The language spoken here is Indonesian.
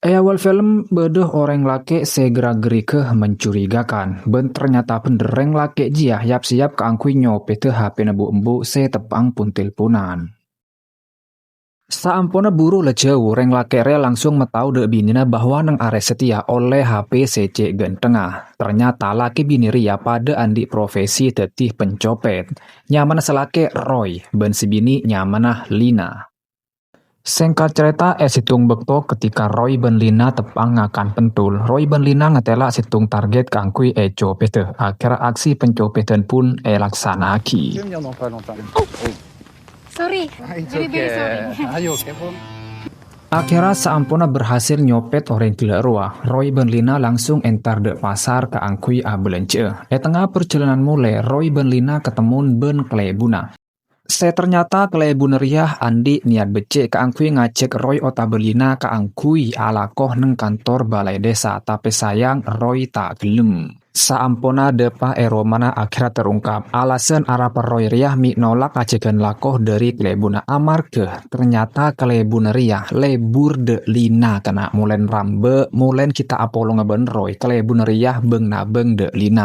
Awal film bedeh orang laki segera gerike mencurigakan. Ben ternyata pendereng laki jia yap siap keangkui nyope te HP nebu embu se tepang pun teleponan. Saampuna buru lejauh, reng laki re langsung metau de binina bahwa neng are setia oleh HP sece gen tengah. Ternyata laki bini ria pada andi profesi tetih pencopet. Nyaman selake Roy, ben si bini nyamanah Lina. Singkat cerita, situng bekto ketika Roy ben Lina tepang ngakan pentul. Roy ben Lina ngetela situng target kangkui copete. Akhir aksi pencopetan pun laksanaki. Tu veux venir dans pas longtemps. Sorry, It's very okay. sorry. Are you okay, bro? Akhirnya saampuna berhasil nyopet orang gila ruah, Roy ben Lina langsung entar de pasar ke angkui belence. Tengah perjalanan mulai, Roy ben Lina ketemun ben Klebuna. Ternyata Klebuneriah andi niat becek ke angkui ngacek Roy otabelina ke angkui alakoh neng kantor balai desa, tapi sayang Roy tak gelem. Saampuna depa mana akhirnya terungkap alasan arapa Roy riah mi nolak ngacekan lakoh dari Klebuna amar ke ternyata Klebuneriah lebur de Lina kena mulen rambe mulen kita apolo ngeben Roy Klebuneriah beng na beng de Lina.